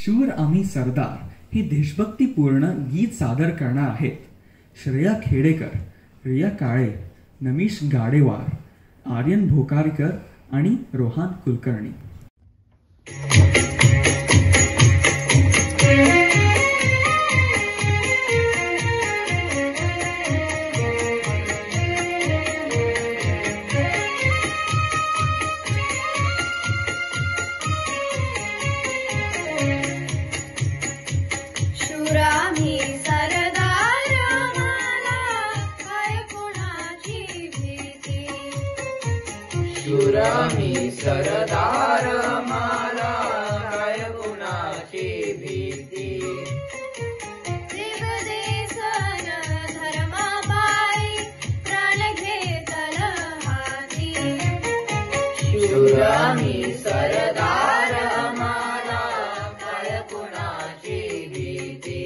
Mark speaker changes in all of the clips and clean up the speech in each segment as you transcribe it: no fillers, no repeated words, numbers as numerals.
Speaker 1: शूर आम्ही सरदार हे देशभक्तीपूर्ण गीत सादर करणार आहेत श्रेया खेडेकर, रिया काळे, नमिश गाडेवार, आर्यन भोकारकर आणि रोहान कुलकर्णी.
Speaker 2: शूरामी सरदार मला काय कुणाची भीती.
Speaker 3: देवदेशन धर्माबाई प्राण घेतल हाती.
Speaker 2: शूरामी सरदार मला काय कुणाची भीती.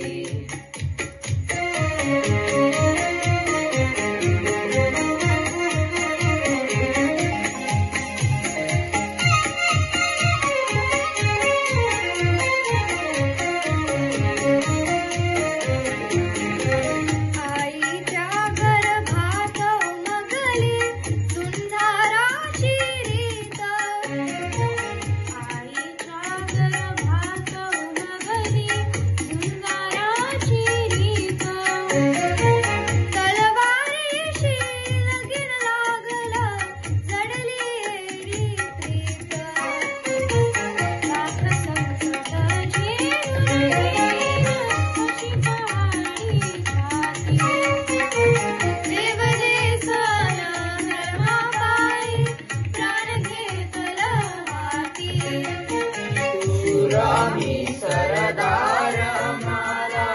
Speaker 2: शूरामी सरदार मला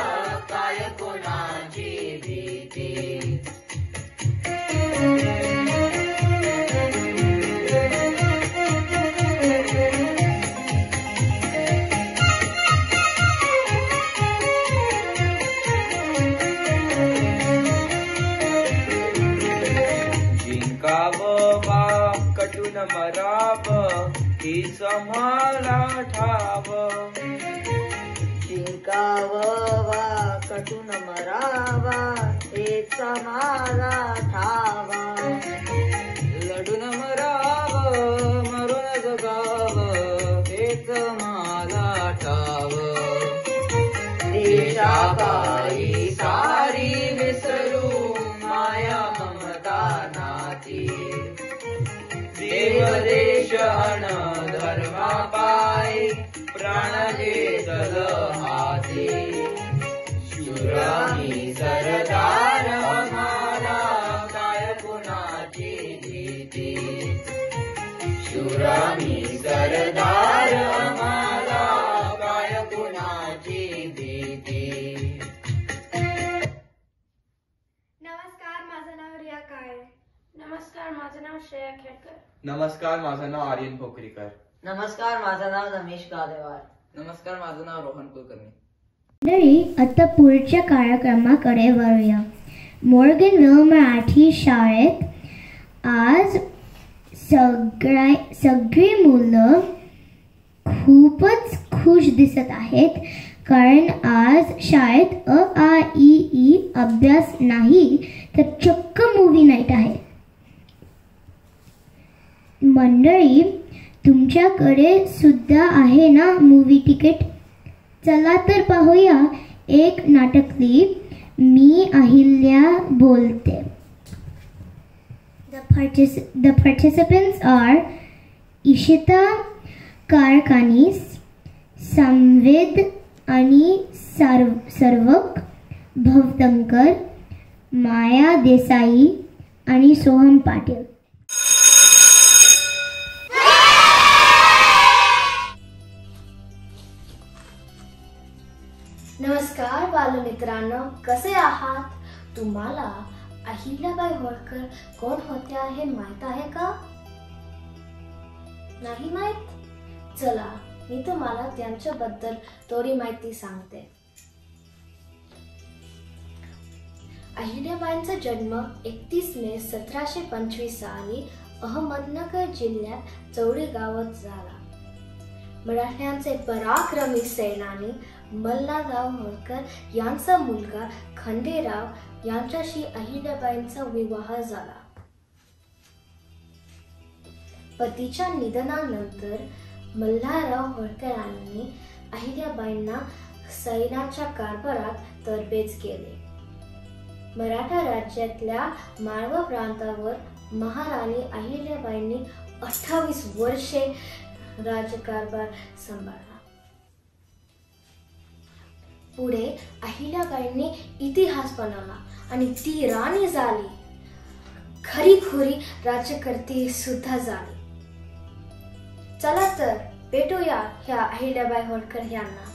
Speaker 2: काय कोणाची भीती. जिंकावं वा कटून मरावं हीच मला ठाव.
Speaker 4: जिंकावं वा कटून मरावा हेच मला ठाव.
Speaker 2: लढून मरावं मरून जगावं हेच मला ठाव. देशापायी सारी विसरू माया ममता नाती. देवदेश अन धर्मापायी प्राण घेतल हाती. शूरामी सरदार मला काय कुणाची भीती. शूरामी सरदार मला काय कुणाची भीती.
Speaker 3: नमस्कार, माझं नाव रिया काळे. नमस्कार, माझं नाव श्रेया खेडकर.
Speaker 5: नमस्कार, माझं नाव आर्यन भोकरीकर.
Speaker 4: नमस्कार, माझं नाव नमिश गाडेवार.
Speaker 2: नमस्कार, माझं नाव रोहन कुलकर्णी.
Speaker 6: मंडळी, आता पुढच्या कार्यक्रमाकडे वळूया. मॉर्गनव्हिल मराठी शाळेत आज सगळी मुलं खूपच खुश दिसत आहेत, कारण आज शाळेत अ आ इ ई अभ्यास नाही तर चक्क मूवी नाईट आहे. मंडळी, तुमच्याकडे सुद्धा आहे ना मूवी तिकीट? चला तर पाहूया एक नाटकली मी अहिल्या बोलते. The participants are इशिता कारकानीस, संवेद आणि सर्वक भवतंकर, माया देसाई आणि सोहम पाटील.
Speaker 3: नमस्कार बालमित्रांनो, कसे आहात? तुम्हाला अहिल्याबाई होळकर कोण होत्या हे माहित आहे का? नाही माहित? चला, मी तुम्हाला त्यांच्याबद्दल थोडी माहिती सांगते. अहिल्याबाईंचा जन्म 31 मे 1725 साली अहमदनगर जिल्ह्यात चौडी गावात झाला. मराठ्यांचे पराक्रमी सेनानी मल्हारराव होळकर यांचा मुलगा खंडेराव यांच्याशी अहिल्याबाईंचा विवाह झाला. पतीच्या निधनानंतर मल्हारराव होळकरांनी अहिल्याबाईंना सैन्याच्या कारभारात तरबेज केले. मराठा राज्यातल्या माळवा प्रांतावर महाराणी अहिल्याबाईंनी 28 वर्षे राज्यकारभार सांभाळला. पुढे अहिल्याबाईंनी इतिहास बनवला आणि ती राणी झाली, खरीखुरी राज्यकर्ती सुद्धा झाली. चला तर भेटूया ह्या अहिल्याबाई होळकर यांना.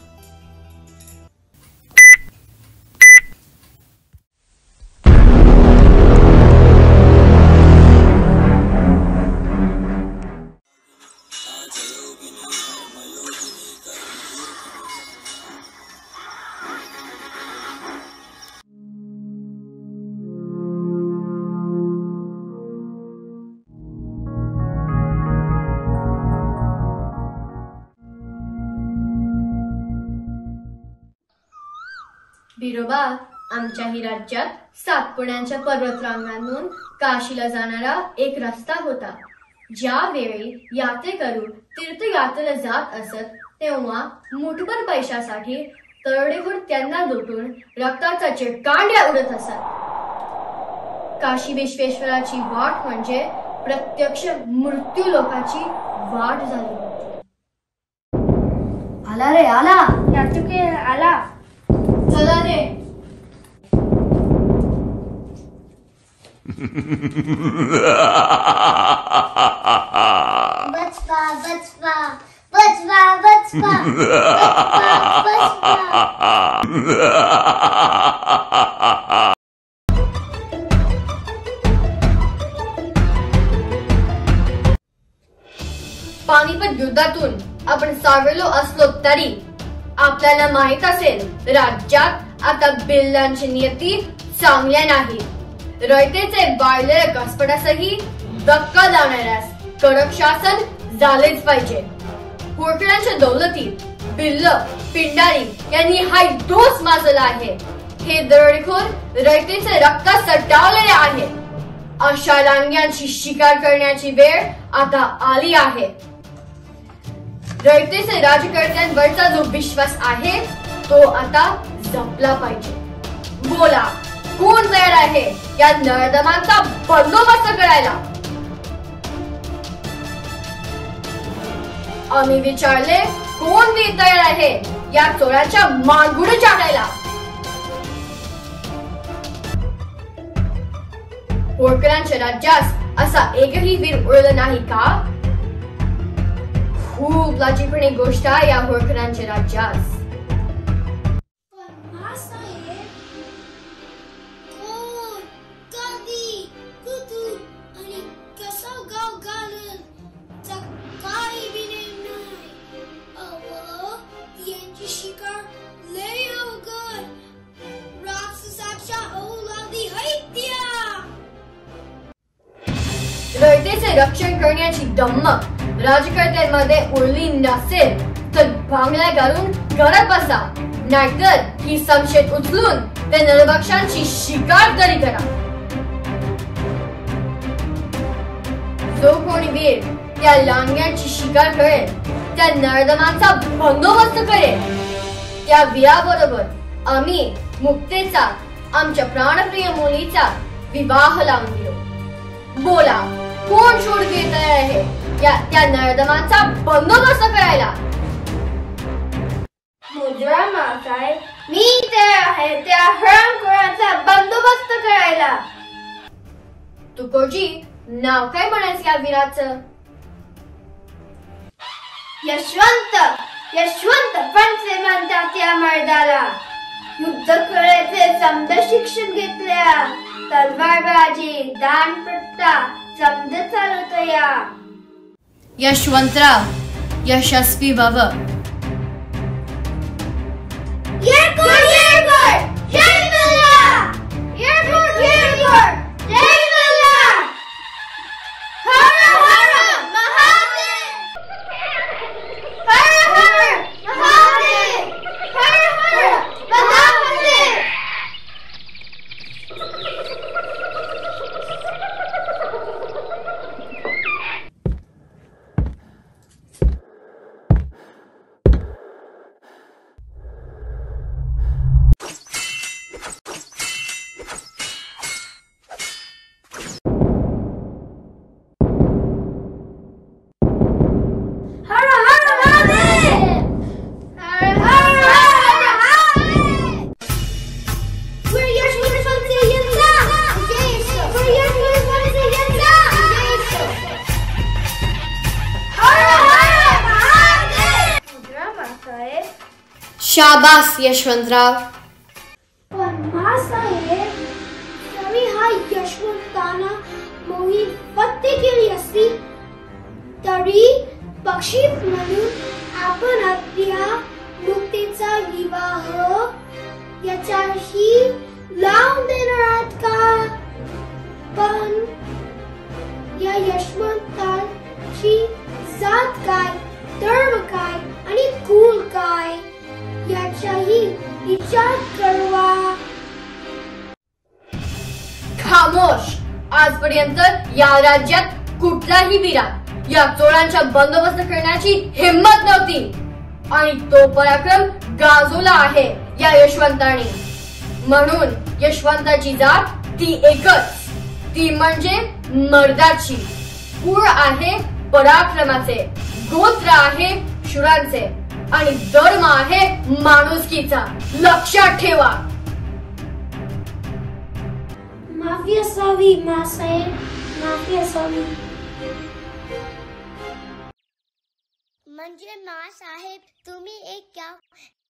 Speaker 7: बिरोबा, आमच्याही राज्यात सातपुड्यांच्या पर्वतरांगांतून काशीला जाणारा एक रस्ता होता. ज्यावेळी यात्रेकरू तीर्थयात्रेला जात असत तेव्हा मुठभर पैशासाठी तरुणेखोर त्यांना लुटून रक्ताचा चिरकांड्या उडत असत. काशी विश्वेश्वराची वाट म्हणजे प्रत्यक्ष मृत्यू लोकाची वाट झाली होती.
Speaker 3: आला रे आला, यात्रिके आला.
Speaker 7: चला रे.
Speaker 6: बचवा बचवा बचवा बचवा
Speaker 7: पानिपत युद्धातून आपण सावरलो असलो तरी आपल्याला माहित असेल राज्यात आता बिल्लांची नियती चांगल्या नाही. रयतेचे वाळलेल्या घासपटासही धक्का लावणाऱ्यास कडक शासन झालेच पाहिजे. होळकरांच्या दौलतीत बिल्ल पिंडारी यांनी हा दोष माजला आहे. हे दरोडेखोर रयतेचे रक्त सटावलेले आहे. अशा लांग्यांची शिकार करण्याची वेळ आता आली आहे. रयतेचे राज्यकर्त्यांवरचा जो विश्वास आहे तो आता जपला पाहिजे. बोला, कोण तयार आहे या नर्दमांचा बंदोबस्त करायला? आम्ही विचारले, कोण वीर तयार आहे या चोराच्या मानगुडी टाकायला? होळकरांच्या राज्यास असा एकही वीर उरला नाही का? खूप लाजीरवाणी गोष्ट आहे या होळकरांच्या राज्यास. रयतेचे रक्षण करण्याची दम्मक राज्यकर्त्यांमध्ये उरली नसेल तर भांगल्या घालून घरात बसा, नाहीतर ही संशय उचलून त्या नरभक्षांची शिकार तरी करा. जो कोणी वीर त्या लांग्यांची शिकार करेल, त्या नरदमांचा बंदोबस्त करेल, त्या वीराबरोबर आम्ही मुक्तेचा, आमच्या प्राणप्रिय मुलीचा विवाह लावून दिलो. बोला, कोण शूरवीर तयार आहे त्या नरदमांचा बंदोबस्त करायला?
Speaker 3: मुद्रा मासाय, मी तयार आहे त्या हरामखोरांचा बंदोबस्त करायला.
Speaker 7: तुकोजी, नाव काय म्हणायचं या वीराचं?
Speaker 3: यशवंत. यशवंत पंचे म्हणतात त्या मर्दाला. युद्ध करायचे समद शिक्षण घेतल्या, तलवारबाजी, दानप्रथा समद चालवतया.
Speaker 7: यशवंतराव, यशस्वी भव.
Speaker 3: येरगोड येरगोड, जय मल्हार. येरगोड येरगोड, जय मल्हार. हर हर महादेव. हर
Speaker 7: शाबास यशवंतराव.
Speaker 3: पण मासाहेब, जरी हा यशवंताना मोहीम फत्ते केली असती तरी पक्षी म्हणून आपण आपल्या मुक्तीचा विवाह याच्याशी लावून देणार आहात का? पण या यशवंताची जात काय, धर्म काय आणि कुल काय याचाही विचार करवा.
Speaker 7: खामोश. आजपर्यंत या राज्यात कुठलाही विराट या चोरांच्या बंदोबस्त करण्याची हिम्मत नव्हती आणि तो पराक्रम गाजवला आहे या यशवंताने. म्हणून यशवंताची जात ती एकच, ती म्हणजे मर्दाची. कुळ आहे पराक्रमाचे, गोत्र आहे शूरांचे आणि धर्म आहे माणुसकीचा. लक्षात ठेवा.
Speaker 3: माफी असावी मासाहेब, माफी असावी.
Speaker 6: म्हणजे मासाहेब, तुम्ही एक गाव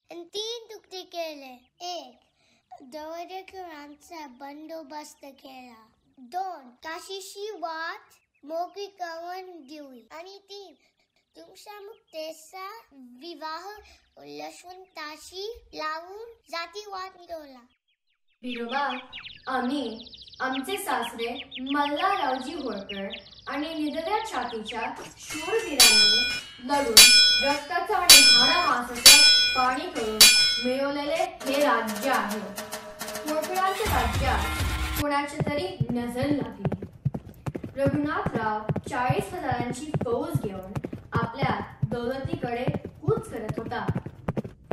Speaker 6: 3 तुकडे केले. 1. दरोडेखोरांचा बंदोबस्त केला. 2. काशीची वाट मोकळी करून दिली. आणि 3. तुमच्या मुक्तेचा विवाह यशवंताशी लावून जातीवाद मिटवला.
Speaker 7: बिरोबा, आम्ही आमचे सासरे मल्हाररावजी होळकर आणि निधड्या छातीच्या शूरवीरांनी लढून रक्ताचा आणि हाडामासाचं पाणी करून मिळवलेले हे राज्य आहे. होळकरांच्या राज्यात कोणाची तरी नजर लागली. रघुनाथराव 40,000ची फौज घेऊन आपल्या दौलतीकडे कूच करत होता.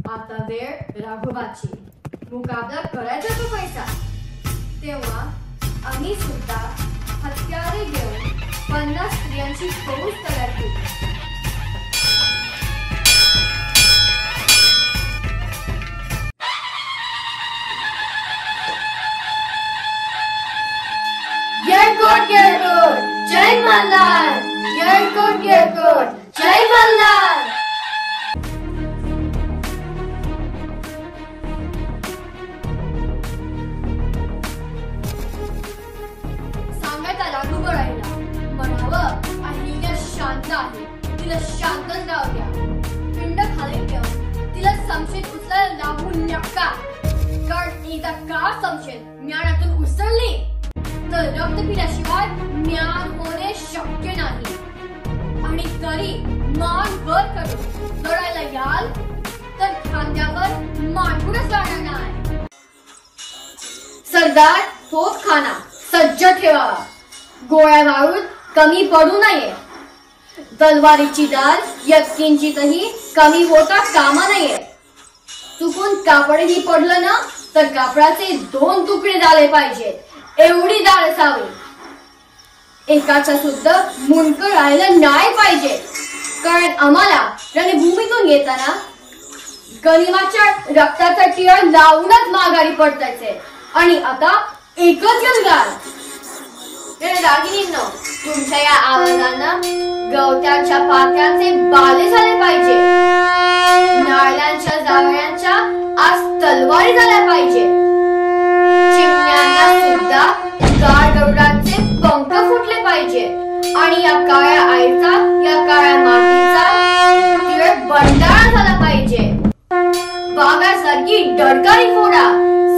Speaker 7: आता वेळ राघोबाची. मुकाबला करायचा तो पैसा. तेव्हा आम्ही सुद्धा हत्यारे घेऊन 50 स्त्रियांची फौज तयार केली. येळकोट येळकोट जय मल्हार. येळकोट येळकोट जय मल्हार. म्हणावं अहिल्या शांत आहे, तिला शांतच राहू द्या. पिंड खाली ठेवून तिला संशयित उचलायला लागू नका. कारण एकदा का संशयित ज्ञानातून उसळली तर रक्त पिल्याशिवाय ज्ञान होणे शक्य नाही. आणि तरी मान वर करून लढायला याल तर खांद्यावर मांडूनच राहणार नाही. सरदार तोफखाना सज्ज ठेवा. गोळ्या मारून कमी पडू नये. तलवारीची धार यत्किंचितही कमी होता कामा नये. चुकून कापडही पडलं ना तर कापडाचे 2 तुकडे झाले पाहिजे, एवढी धार असावी. एकाचा सुद्धा मुंडकं राहिलं नाही पाहिजे. कारण आम्हाला रणभूमीतून येताना गनिमाच्या रक्ताचा टिळा लावूनच माघारी पडतायचे आणि आता एकच गलगाल. रागिनींनो, तुमच्या या आवाजांना गवत्याच्या पात्याचे बाले झाले पाहिजे. नारळांच्या जावळ्यांच्या आज तलवारी झाल्या पाहिजे. चिमण्यांना सुद्धा गाड गरुडांचे पंख फुटले पाहिजे. आणि या काळ्या आईचा, या काळ्या मातीचा टिळ भंडारा झाला पाहिजे. वाघासारखी डरकाळी फोडा,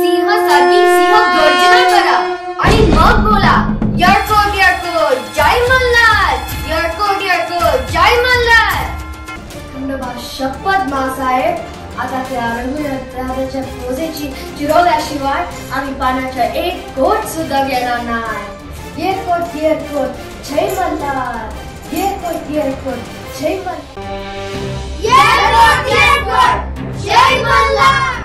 Speaker 7: सिंहासारखी सिंह गर्जना करा आणि मग बोला, येळकोट येळकोट जय मल्हार. येळकोट येळकोट जय मल्हार.
Speaker 3: खंडोबा शपथ मासाहेब, आता त्या रघुनाथराजाच्या फौजेची चिरवल्याशिवाय आम्ही पाण्याचा एक घोट सुद्धा घेणार नाही. येळकोट येळकोट जय मल्हार. येळकोट येळकोट जय मल्हार.
Speaker 7: येळकोट येळकोट जय मल्हार.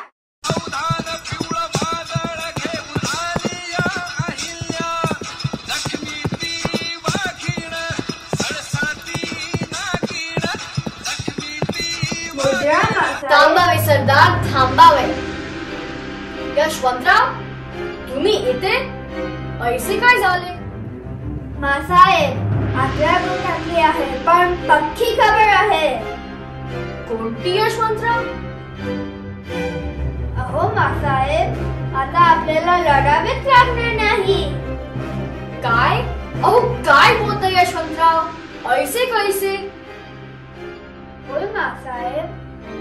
Speaker 7: थांबावे सरदार, थांबावे. यशवंतराव, तुम्ही इथे ऐसे काय झाले?
Speaker 3: मासाहेब, आज्ञाभंग घातली आहे पण पक्की खबर आहे.
Speaker 7: कोणती यशवंतराव?
Speaker 3: आपल्याला लढावेच लागणार नाही.
Speaker 7: काय अहो काय बोलतोय यशवंतराव, ऐसे कैसे?
Speaker 3: होय मासाहेब,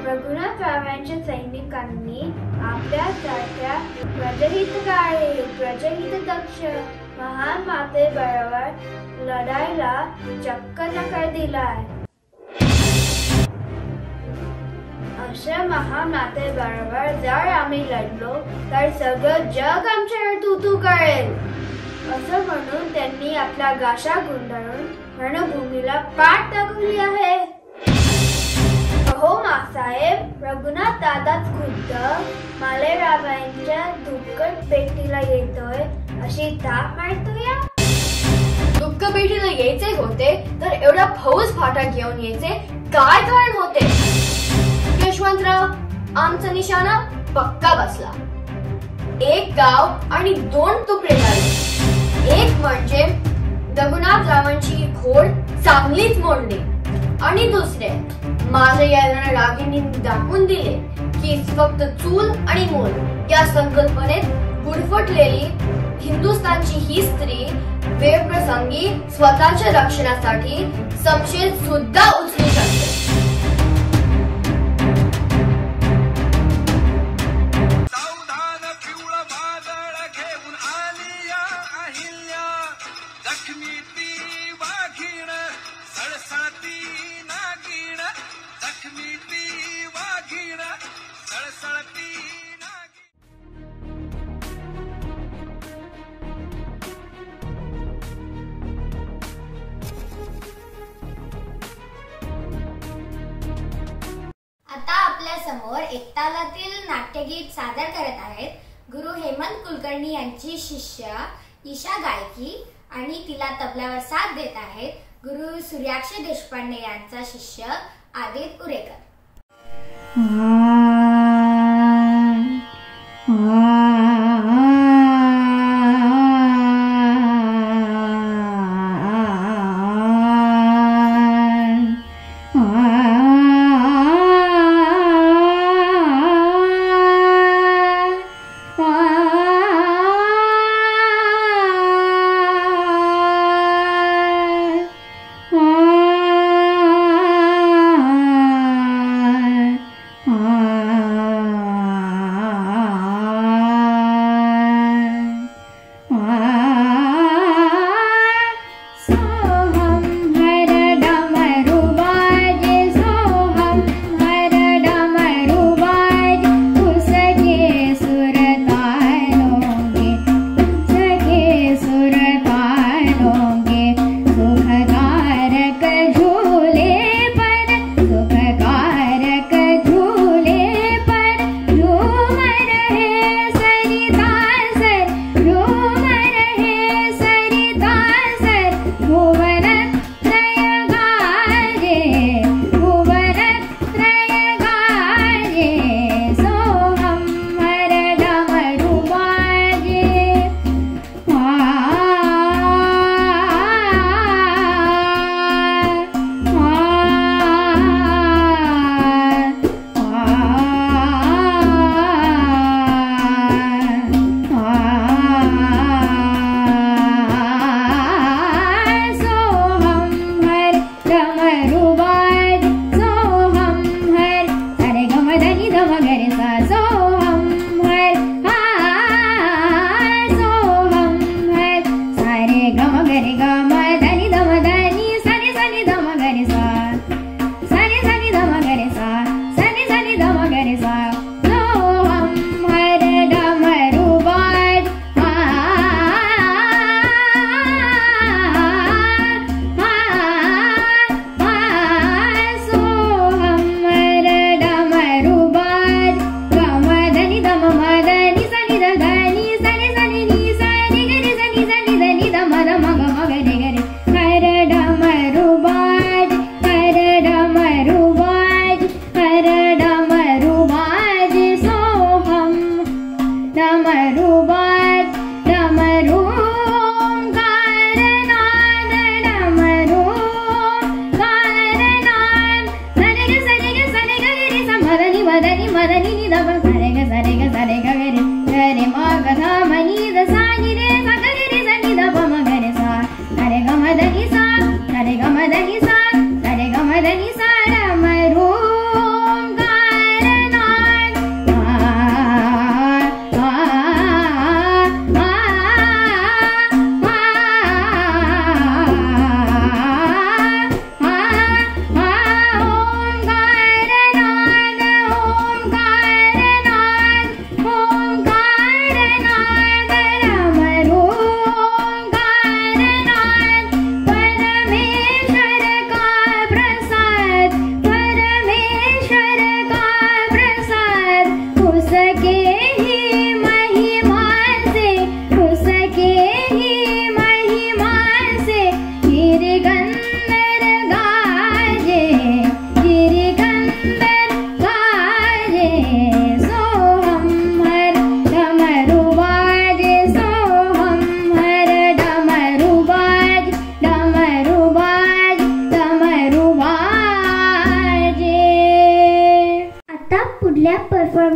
Speaker 3: रघुनाथरावांच्या सैनिकांनी आपल्यासारख्या प्रजहितकारी प्रजहितदक्ष महान मातेबरोबर लढायला चक्क नकार दिलाय. अशा महान मातेबरोबर जर आम्ही लढलो तर सगळं जग आमच्यावर तू करेल असं म्हणून त्यांनी आपल्या गाशा गुंडाळून रणभूमीला पाठ दाखवली आहे. हो मासाहेब, रघुनाथ दादाच खुद्द मालेरावांच्या धुक्कट पेटीला येतोय अशी धाक मारतोय.
Speaker 7: दुःख पेटीला यायचे होते तर एवढा फौज फाटा घेऊन यायचे काय कारण होते? यशवंतराव, आमचा निशाणा पक्का बसला. एक गाव आणि 2 तुकडे झाले. एक म्हणजे रघुनाथरावांची खोड चांगलीच मोडली आणि दुसरे माझ्या या रागिनी दाखवून दिले की फक्त चूल आणि मूल या संकल्पनेत गुरफटलेली हिंदुस्थानची ही स्त्री वेळप्रसंगी स्वतःच्या रक्षणासाठी समशेर सुद्धा उचलू शकते.
Speaker 6: आता आपल्या समोर एकतालातील नाट्यगीत सादर करत आहेत गुरु हेमंत कुलकर्णी यांची शिष्य ईशा गायकी आणि तिला तबल्यावर साथ देत आहेत गुरु सूर्याक्ष देशपांडे यांचा शिष्य आदित उरेकर.
Speaker 3: मदनी मदनी नि द ग रे ग रे ग रे ग रे रे मा ग धा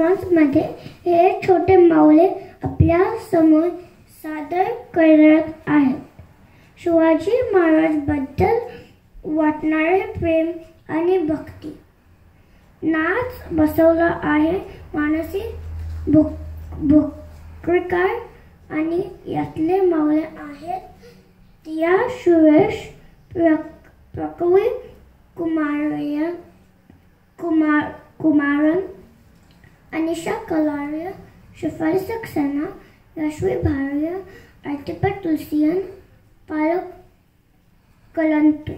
Speaker 6: मध्ये हे छोटे माऊले आपल्या समोर सादर करत आहेत. शिवाजी महाराज बद्दल वाटणारे प्रेम आणि भक्ती. नाच बसवला आहे मानसी भोकरीकर आणि यातले माऊले आहेत दिया सुरेश, प्रकवी कुमारन, अनिशा कलारिया, शिफाली सक्सेना, यशवी भारिया, अर्तिपा तुलसियन, पालक कलंत्री.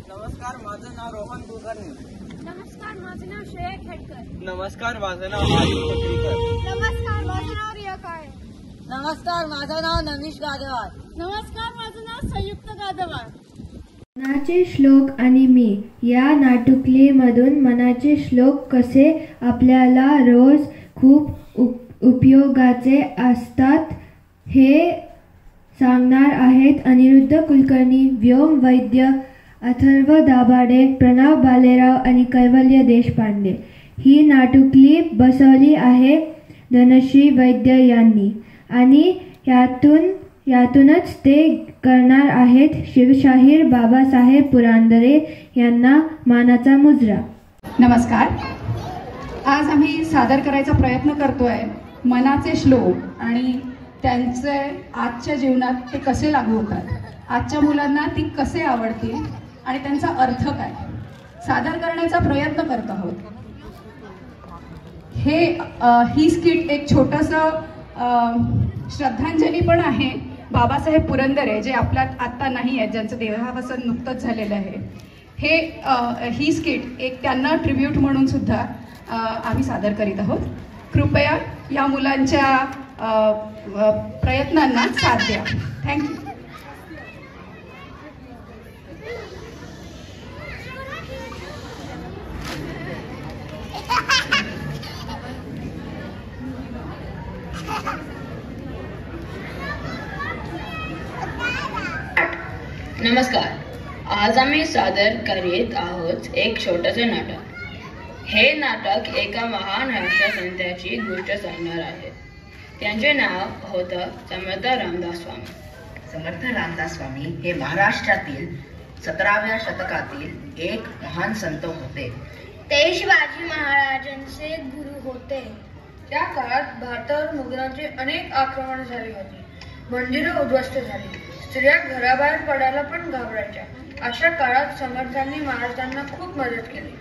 Speaker 5: नमस्कार, माझं नाव रोहन कुलकर्णी.
Speaker 7: नमस्कार, माझं नाव श्रेया खेडकर.
Speaker 5: नमस्कार, माझं नाव आर्यन भोकरीकर.
Speaker 7: नमस्कार, माझं नाव रिया काळे.
Speaker 4: नमस्कार, माझं नाव नमिश गादेवार.
Speaker 7: नमस्कार, माझं नाव संयुक्त गादवार.
Speaker 8: मनाचे श्लोक आणि मी या नाटुकलीमधून मनाचे श्लोक कसे आपल्याला रोज खूप उपयोगाचे असतात हे सांगणार आहेत अनिरुद्ध कुलकर्णी, व्योम वैद्य, अथर्व दाभाडे, प्रणव बालेराव आणि कैवल्य देशपांडे. ही नाटुकली बसवली आहे धनश्री वैद्य यांनी आणि यातूनच ते करणार आहेत शिवशाहीर बाबासाहेब पुरंदरे यांना मानाचा मुजरा.
Speaker 9: नमस्कार. आज आम्ही सादर करायचा प्रयत्न करतोय मनाचे श्लोक आणि त्यांचे आजच्या जीवनात ते कसे लागू होतात, आजच्या मुलांना ती कसे आवडतील आणि त्यांचा अर्थ काय सादर करण्याचा प्रयत्न करत आहोत. ही स्किट एक छोटंसं श्रद्धांजली पण आहे बाबासाहेब पुरंदरे जे आपल्यात आत्ता नाही आहेत, ज्यांचं देहावसन नुकतंच झालेलं आहे. ही स्किट एक त्यांना ट्रिब्यूट म्हणून सुद्धा आम्ही सादर करीत आहोत. कृपया या मुलांच्या प्रयत्नांना साथ द्या. थँक्यू.
Speaker 10: नमस्कार. आज आम्ही सादर करीत आहोत एक छोटंसे नाटक. हे नाटक एका महान राष्ट्रसंताची गोष्ट सांगणार आहे. त्यांचे नाव होतं समर्थ रामदास स्वामी.
Speaker 11: समर्थ रामदास स्वामी हे महाराष्ट्रातील 17व्या शतकातील एक महान संत होते.
Speaker 3: ते शिवाजी महाराजांचे गुरु होते.
Speaker 12: त्या काळात भारतावर मुघलांचे अनेक आक्रमण झाली होती. मंदिरं उद्ध्वस्त झाली. स्त्रिया घराबाहेर पडायला पण घाबरायच्या. अशा काळात समर्थांनी महाराजांना खूप मदत केली.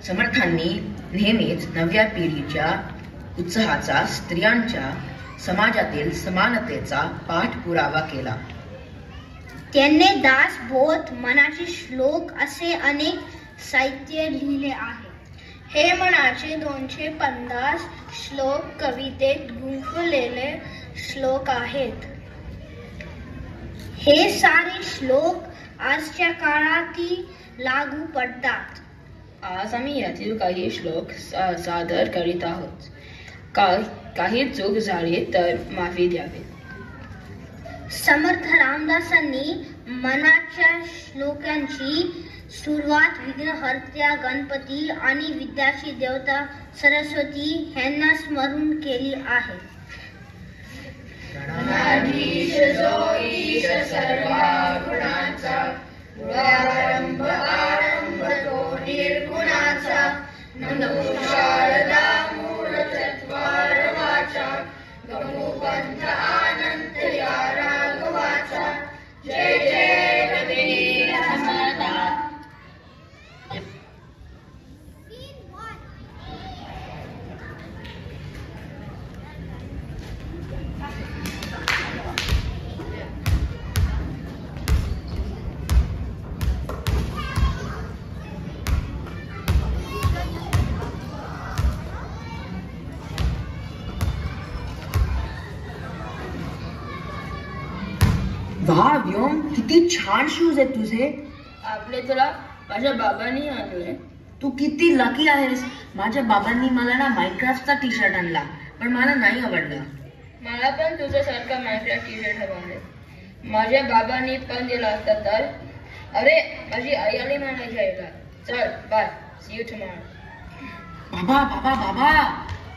Speaker 11: समर्थांनी नेहमीच नव्या पिढीच्या उत्साहाचा, स्त्रियांच्या समाजातील समानतेचा पाठपुरावा केला.
Speaker 6: त्यांनी दासबोध, मनाचे श्लोक असे अनेक साहित्य लिहिले आहे.
Speaker 3: हे मनाचे 250 श्लोक कवितेत गुंफलेले श्लोक आहेत.
Speaker 6: हे सारे श्लोक आजच्या काळातही लागू पडतात.
Speaker 10: आज आम्ही यातील काही श्लोक सादर करीत आहोत. काही चूक झाली तर माफी द्यावी.
Speaker 6: समर्थ रामदासांनी मनाच्या श्लोकांची सुरुवात विघ्नहर्त्या गणपती आणि विद्याची देवता सरस्वती यांना स्मरून केली आहे.
Speaker 2: गणाधीश जो ईश सर्वा गुणाचा, मूळारंभ आरंभ तो निर्गुणाचा, नमो शारदा मूळ चत्वार वाचा, गमोपंथ आनंद या राघवाचा. जय जय रघुवीर समर्था.
Speaker 11: वाह व्योम, किती छान शूज आहेत तुझे.
Speaker 10: आपले तुला माझ्या बाबांनी आणले.
Speaker 11: तू किती लकी आहेस. माझ्या बाबांनी मला ना मायक्राफ्टचा टी शर्ट आणला, पण मला नाही आवडला.
Speaker 10: मला पण तुझ्यासारखा मायक्राफ्ट टी शर्ट हवा आहे. माझ्या बाबांनी पण दिला असता तर. अरे माझी आई आली मला घ्यायला. चल बाय, सी यू टुमॉरो.
Speaker 11: बाबा बाबा बाबा,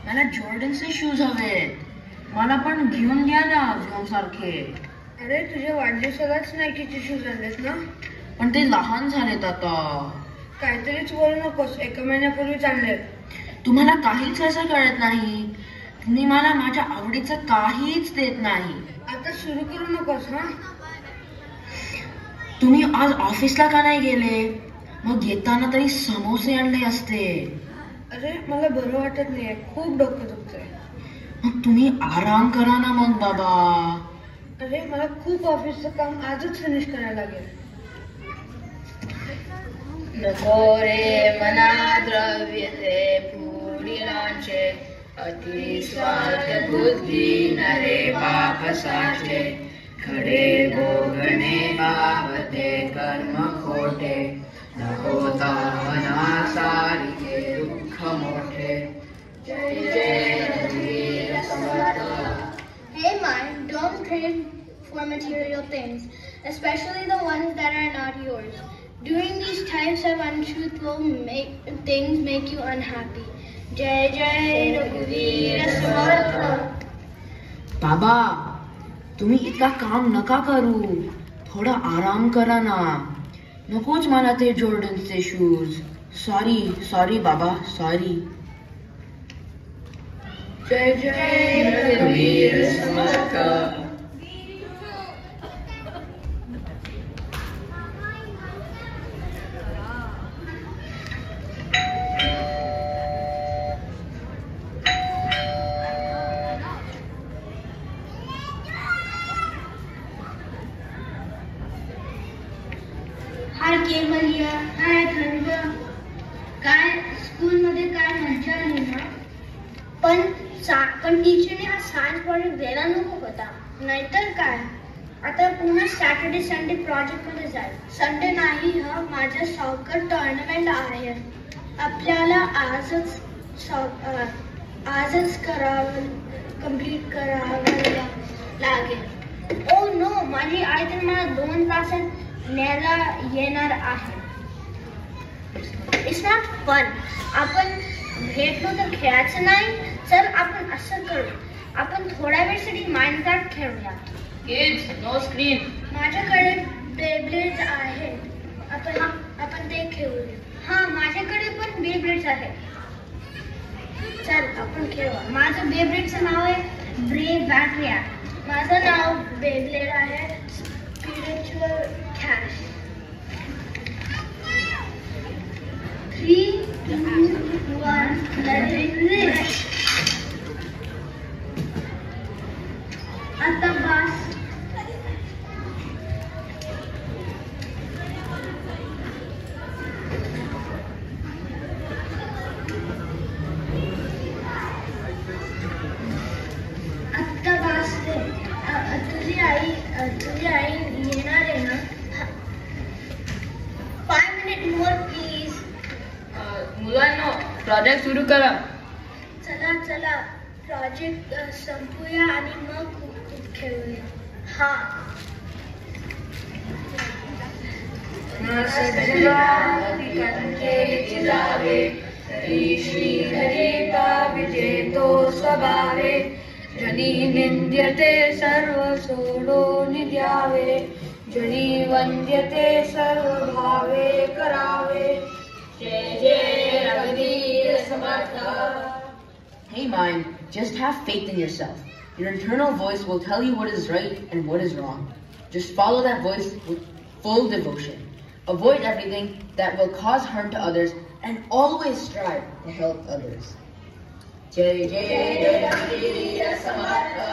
Speaker 11: मला जॉर्डनचे शूज हवेत. मला पण घेऊन द्या ना व्योम सारखे.
Speaker 12: अरे तुझ्या वाढदिवसालाच नाईकीचे शूज आणलेत ना.
Speaker 11: पण ते लहान झालेत आता.
Speaker 12: काहीतरीच बोलू नकोस. 1 महिन्यापूर्वीच आणलेत.
Speaker 11: तुम्हाला काहीच असं कळत नाही. तुम्ही मला माझ्या आवडीचं काहीच देत नाही.
Speaker 12: आता सुरू करू नकोस. हा,
Speaker 11: तुम्ही आज ऑफिसला का नाही गेले? मग येताना तरी समोसे आणले असते.
Speaker 12: अरे मला बरं वाटत नाहीये. खूप डोकं दुखतंय.
Speaker 11: मग तुम्ही आराम करा ना मग बाबा.
Speaker 12: अरे मला खूप ऑफिसचं काम आजच फिनिश करायला लागेल.
Speaker 10: नको रे मना द्रव्य ते पुढीलांचे, अति स्वार्थ बुद्धी नरे बापसाचे, खडे भोगणे बाबते कर्म खोटे, न होता मनासारिखे दुःख मोठे. जय जय रघुवीर समर्थ.
Speaker 3: Hey mind, don't crave for material things, especially the ones that are not yours. Doing these types of untruthful things make you unhappy. Jai Jai Raghuveer Samartha.
Speaker 11: बाबा, तुम्ही इतका काम नका करू. थोडा आराम करा ना. नकोच मला ते जॉर्डनचे शूज. सॉरी बाबा, सॉरी.
Speaker 10: जय जय रघुवीर समर्थ.
Speaker 6: हाय केवलिया, हाय थंड. काय स्कूलमध्ये काय मजा आली ना. पण टीचरने हा सायन्स प्रोजेक्ट द्यायला नको होता. नाहीतर काय. आता पुन्हा सॅटर्डे संडे प्रोजेक्ट मध्ये जाईल. संडे नाही, हा माझा सॉकर टुर्नामेंट आहे. आपल्याला आजच कंप्लीट करावं लागेल. ओ नो, माझी आई तर मला 2 तासात न्यायला येणार आहे. It's not fun. आपण भेटलो तर खेळायचं नाही. चल आपण असं करू. आपण थोड्या वेळसाठी माइनक्राफ्ट खेळूया.
Speaker 10: Kids, no screen.
Speaker 3: माझ्याकडे बेब्लेड्स आहेत. आपण ते खेळूया. हा, माझ्याकडे पण बेब्रेड्स आहे. चल आपण खेळू. माझं बेब्रेडचं नाव आहे ब्रेव बॅटरिया. माझं नाव बेब्लेड आहे spiritual cash. 3, 2, 1 let it rip. आता बस. आता बस रे. तुझी आई येणार आहे ना? 5 minutes more please.
Speaker 10: मुलांनो, प्रोजेक्ट सुरू करा.
Speaker 3: चला प्रोजेक्ट संपूया आणि मग खेळूया. हा.
Speaker 12: विजेतो स्वभावे जनी निंद्यते सर्व सोडून द्यावे. जनी वंद्यते सर्व भावे करावे. जय जय रघुवीर समर्थ.
Speaker 11: Hey mind, just have faith in yourself. Your internal voice will tell you what is right and what is wrong. Just follow that voice with full devotion. Avoid everything that will cause harm to others and always strive to help others. Jai Jai Raghuveer Samartha.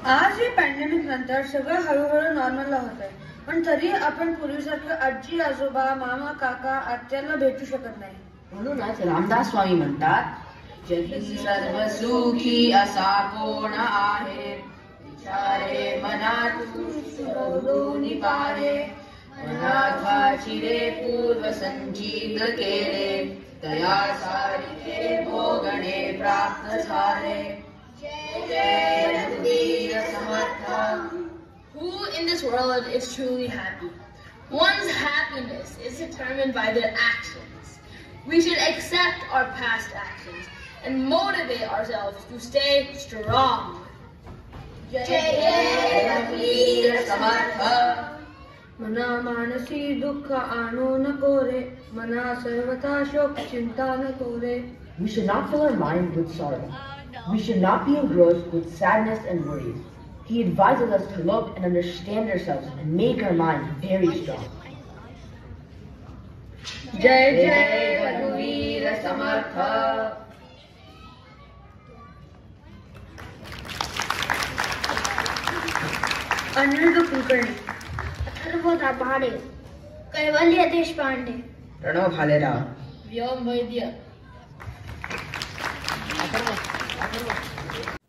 Speaker 12: आज ही pandemic नंतर सगळं हळूहळू नॉर्मलला होतंय, पण तरी आपण पूर्वीसारखं आजी आजोबा मामा काका आत्याला भेटू शकत नाही.
Speaker 11: म्हणूनच रामदास स्वामी म्हणतात, जगी सर्व सुखी असा कोण आहे, विचारे मनातून सोडून पाहे, मनात रे पूर्व संचित केले, तया सारिखे भोगणे प्राप्त झाले. जय रघुवीर समर्थ.
Speaker 13: Who in this world is truly happy? One's happiness is determined by their actions. We should accept our past actions and motivate ourselves to stay strong.
Speaker 12: जय जय रघुवीर समर्थ. मना मानसी दुःख आणू नको रे, मना सर्वथा शोक चिंता नको रे.
Speaker 11: We should not fill our mind with sorrow. We should not be engrossed with sadness and worries. He advises us to look and understand ourselves and make our mind very strong.
Speaker 12: जय जय रघुवीर समर्थ. अनिरुद्ध कुलकर्णी,
Speaker 3: अथर्व दाभाडे, कैवल्य देशपांडे,
Speaker 11: प्रणव भालेराव,
Speaker 13: व्योम वैद्य.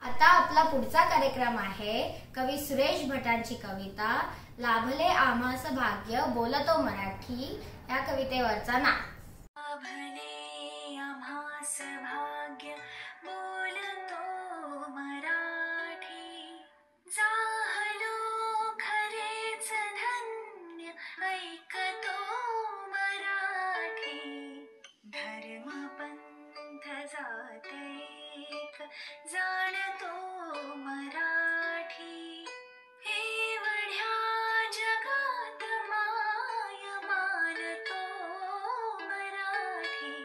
Speaker 14: आता आपला पुढचा कार्यक्रम आहे कवी सुरेश भटांची कविता लाभले आम्हास भाग्य बोलतो मराठी या कवितेवरचा नाद.
Speaker 15: लाभले आम्हास भाग्य बोलतो मराठी, जाहलो खरेच धन्य ऐकतो मराठी. धर्म पंथ जात एक जाणतो मराठी, एवढ्या जगात माय मानतो मराठी.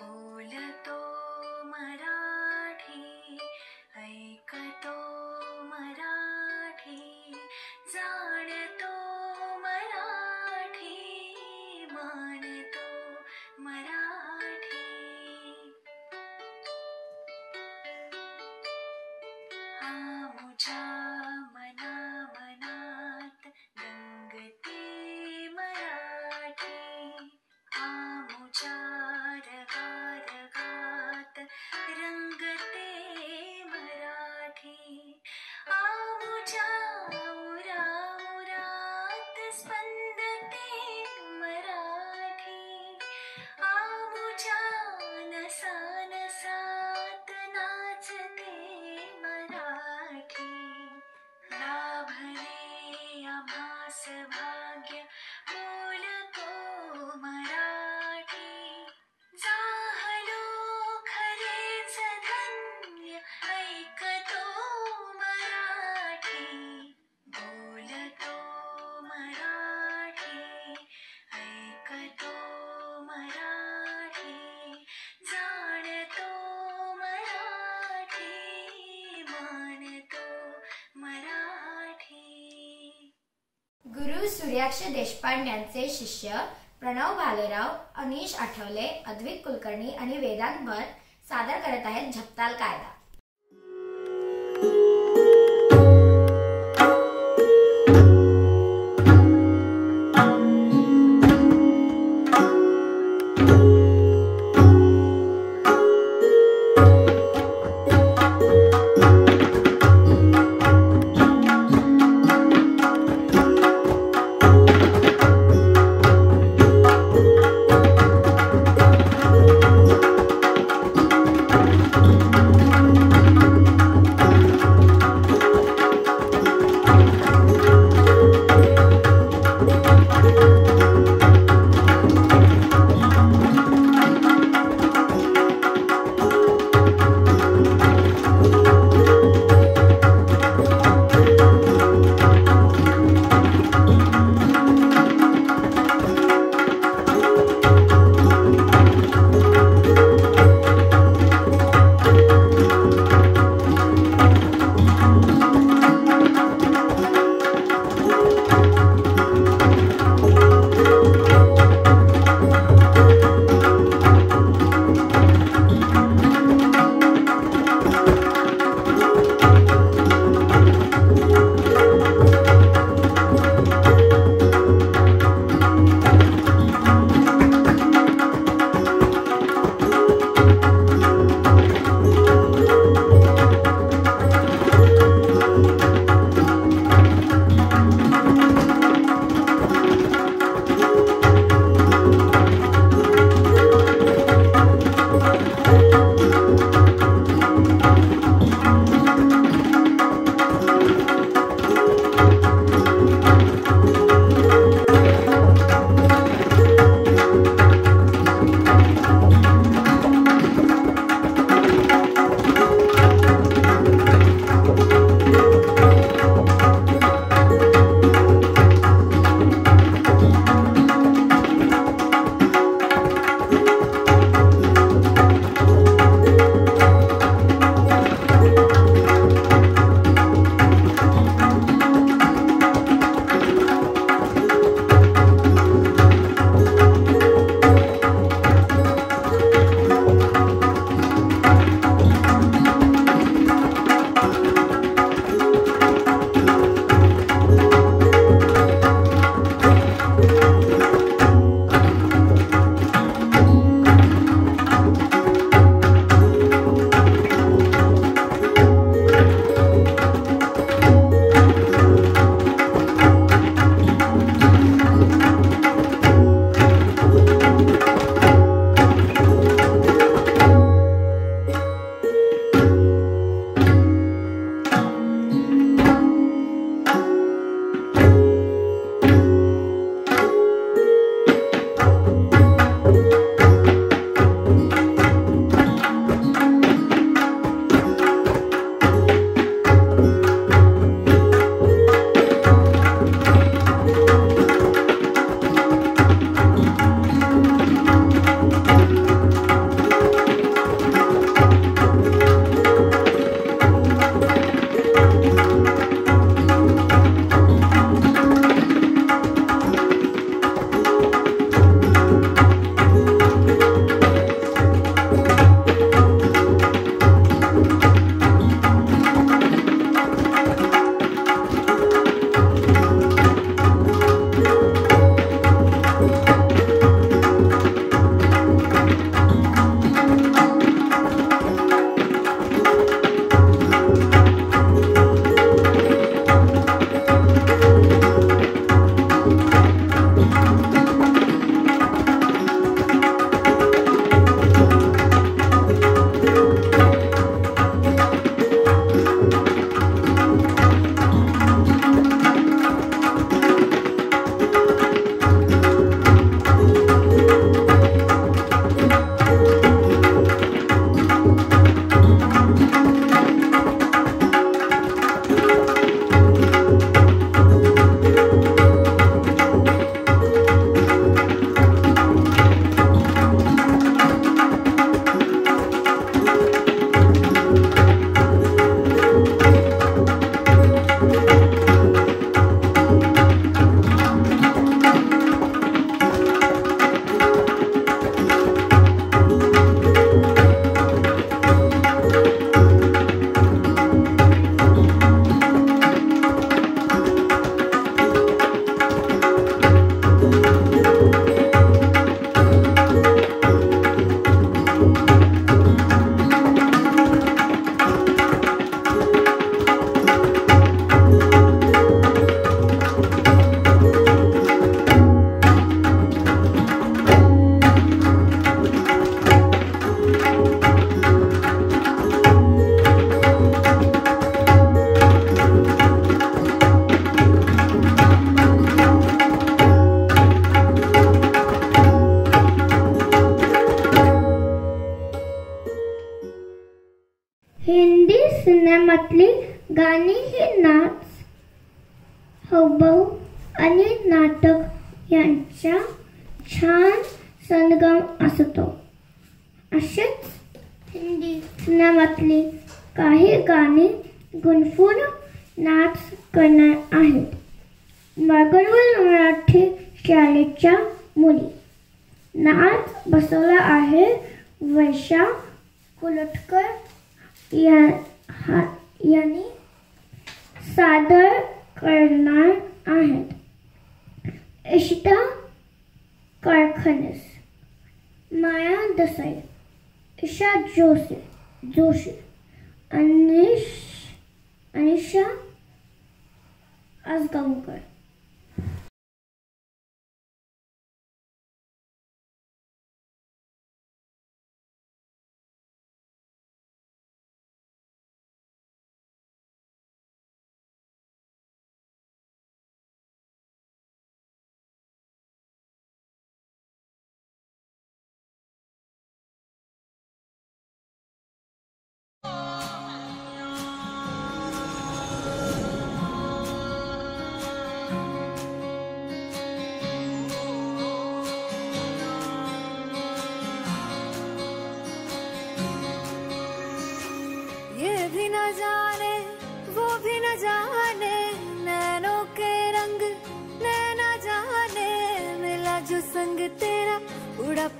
Speaker 15: बोलतो मराठी ऐकतो मराठी, जाणतो मराठी मानतो मराठी.
Speaker 14: सूर्याक्ष देशपांड्यांचे शिष्य प्रणव भालेराव, अनिश आठवले, अद्वित कुलकर्णी आणि वेदांत भट सादर करत आहेत झपताल कायदा.
Speaker 6: सिनेमातली गाणी ही नाच, हावभाव आणि नाटक यांचा छान संगम असतो. असेच हिंदी सिनेमातली काही गाणी गुणफून नाच करणार आहेत. मागणवल मराठी शाळेच्या मुली नाच बसवला आहे. वर्षा कुलटकर यांनी सादर करणार आहेत. इशिता कारखानेस, माया देसाई, ईशा जोशी, अनिशा आसगावकर.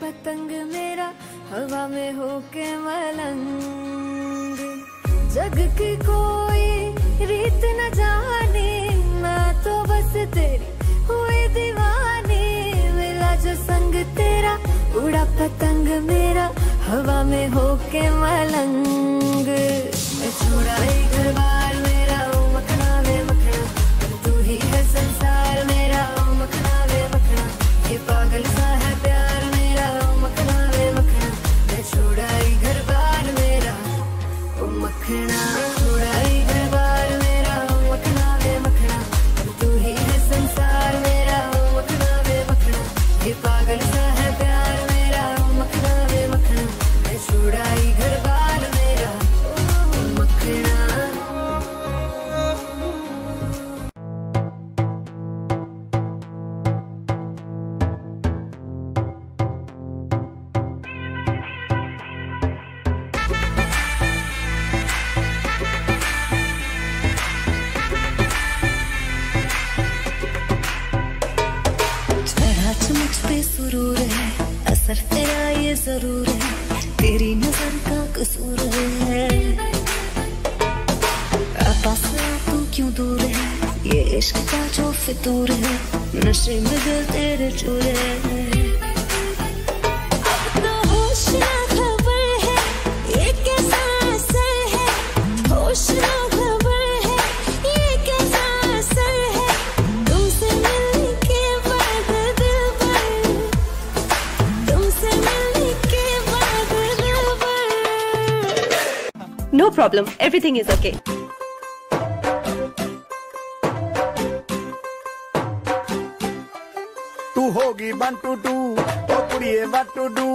Speaker 15: पतंग मेरा हवा में होके मलंग, जग की कोई रीत न जाने, मैं तो बस तेरी हुई दीवानी. मिला जो संग तेरा उड़ा पतंग मेरा हवा में होके मलंग. मैं छोड़ा ही घर बार मेरा ओ मखना वे मखना, तू ही है संसार मेरा ओ मखना वे मखना. ये पागल सा है प्यार मेरा ओ मखना वे मखना. मैं छोड़ा ही घर बार मेरा ओ मखना, छोड़ा ही घर बार मेरा ओ मखना वे मखना. तू ही है संसार मेरा ओ मखना वे मखना. ये पागल सा है प्यार मेरा ओ मखना वे मखना. मैं छोड़ा ही घर बार मेरा ओ मखना. मुझ पे सुरूर है, असर तेरा ये जरूर है, तेरी नजर का कसूर है. पास तू क्यों दूर है, ये इश्क का जो फितूर है, नशे में दिल तेरे चूर है. अब तो होश ना खबर है, ये कैसा असर है, होश ना खबर है, ये कैसा असर है. तुमसे मिलने के बाद दिल भर, तुमसे मिलने के बाद दिल भर.
Speaker 16: No problem, everything is okay.
Speaker 17: तू होगी 1 2 2 ओ कुड़िए what to do,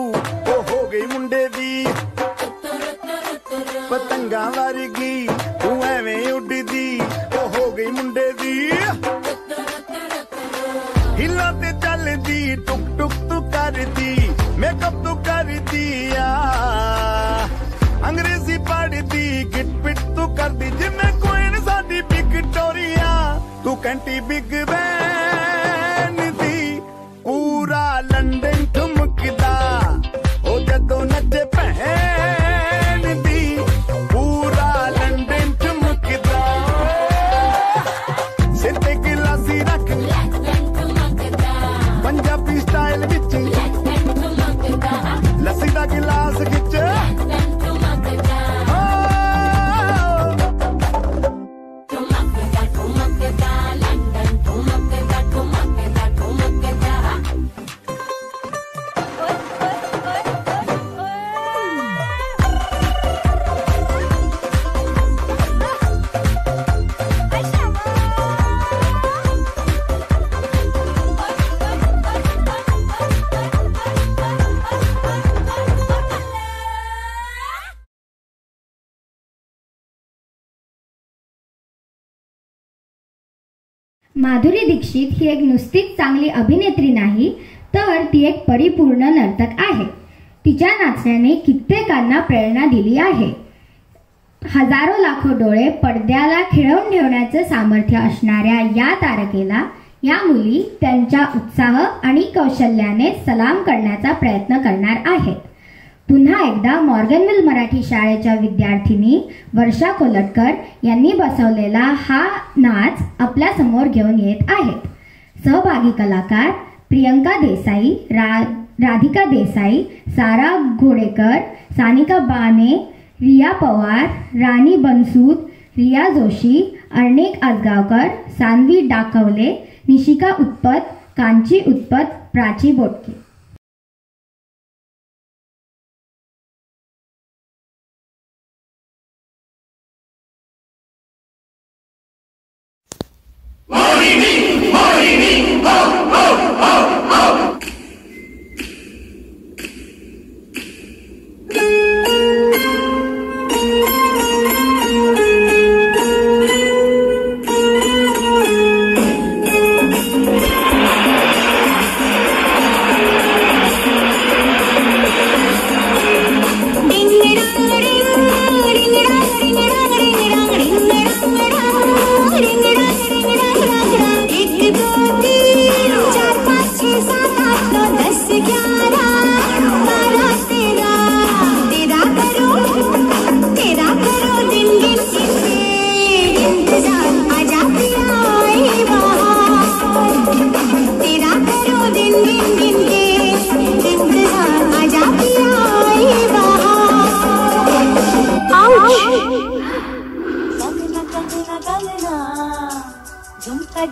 Speaker 17: ओ हो गई मुंडे दी पतंगा वर्गी, तू एवें उड़दी ओ हो गई मुंडे दी. हिला ते चलदी टुक टुक तू करदी, मेकअप तू करदी आ, अंग्रेजी पढ़दी, गिट पिट तू करदी जिमें कोई साडी विक्टोरिया. तू कैंटी बिग बैन दी, पूरा लंदन ठुमकदा ओ जदों नचे भैन दी, पूरा लंदन ठुमकदा. सिर ते गिलासी रख पंजाबी स्टाइल विच, लस्सी दा गिलास खिच
Speaker 6: माधुरी दीक्षित ही एक नुसतीच चांगली अभिनेत्री नाही, तर ती एक परिपूर्ण नर्तक आहे. तिच्या नाचण्याने कित्येकांना प्रेरणा दिली आहे. हजारो लाखो डोळे पडद्याला खिळवून ठेवण्याचे सामर्थ्य असणाऱ्या या तारकेला या मुली त्यांच्या उत्साह आणि कौशल्याने सलाम करण्याचा प्रयत्न करणार आहेत. पुन्हा एकदा मॉर्गनविल मराठी शाळेच्या विद्यार्थिनी वर्षा कोलटकर यांनी बसवलेला हा नाच आपल्या समोर घेऊन येत आहेत. सहभागी कलाकार प्रियंका देसाई, राधिका देसाई, सारा घोडेकर, सानिका बाने, रिया पवार, राणी बनसूद, रिया जोशी, अर्णिक आजगावकर, सान्वी डाकवले, निशिका उत्पत, कांची उत्पत, प्राची बोटके.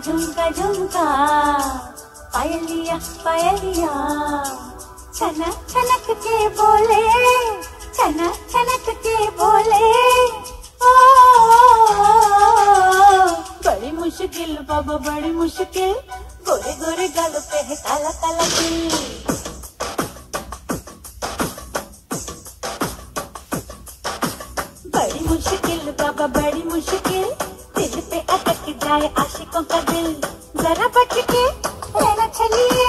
Speaker 15: झुमका झुमका पायलिया पायलिया छनक छनक के बोले, छनक छनक के बोले. ओ बड़ी मुश्किल बाबा बड़ी मुश्किल, गोरे गोरे गाल पे है काला काला दिल. बड़ी मुश्किल बाबा बड़ी मुश्किल, दिल पे अटक जाए आशिकों का दिल. जरा बच के रहना चलिए,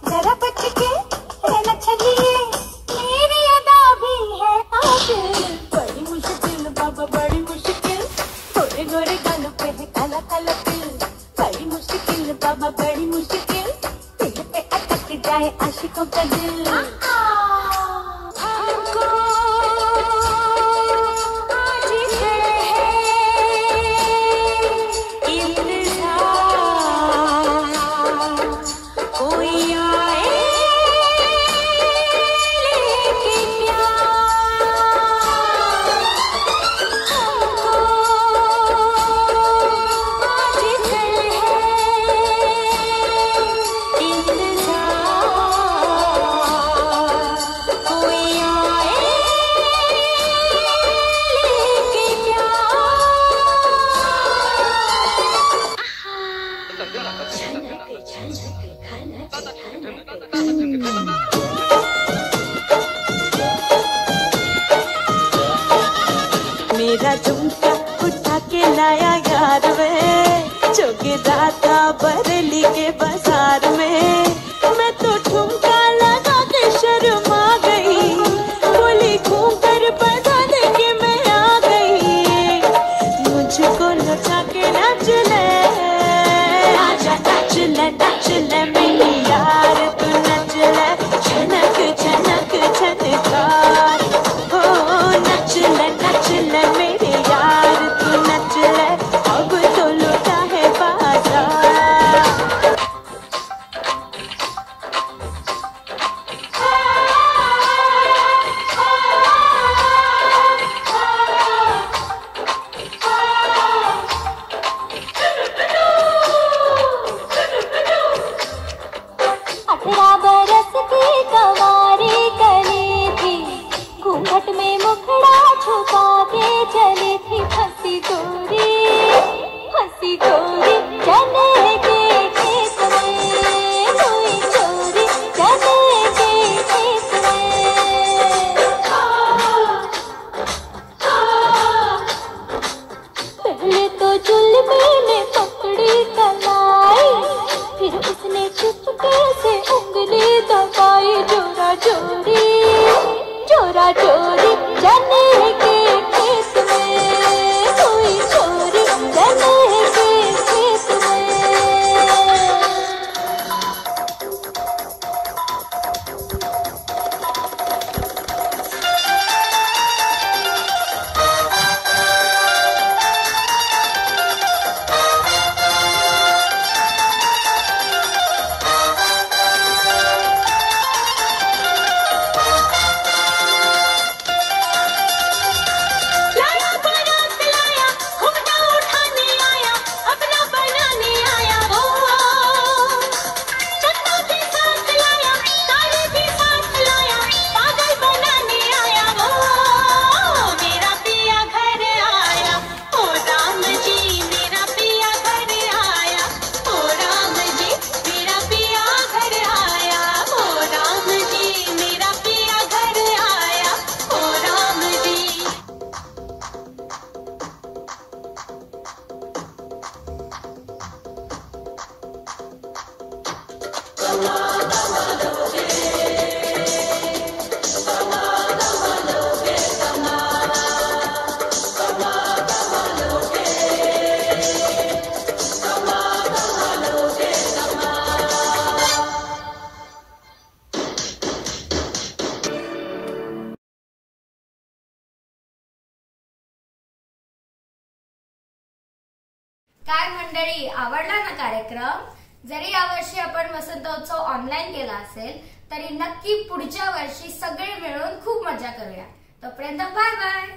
Speaker 15: जरा बच के रहना चलिए, मेरी अदा भी है काबिल. बड़ी मुश्किल बाबा बड़ी मुश्किल, गोरे गोरे गालों पे है काला काला दिल. बड़ी मुश्किल बाबा बड़ी मुश्किल, दिल पे अटक जाए आशिकों का दिल. मेरा झुमका उठा के लाया यार में, जो गिरा था बरेली के बाजार में. मैं तो ठुमका लगा के शर्मा गई, बोली घूम कर बता दे के मैं आ गई. मुझको नचा के नाच ले, आजा नाच ले मेरी यार, तू नच ले छनक छनक छनकार. हो नच ले मेरे यार, तू नच ले अब तो लुटा है बाजार.
Speaker 14: काय मंडळी, आवडला ना कार्यक्रम? जरी यावर्षी आपण वसंतोत्सव ऑनलाईन केला असेल तरी नक्की पुढच्या वर्षी सगळे मिळून खूप मजा करूया. तोपर्यंत बाय बाय.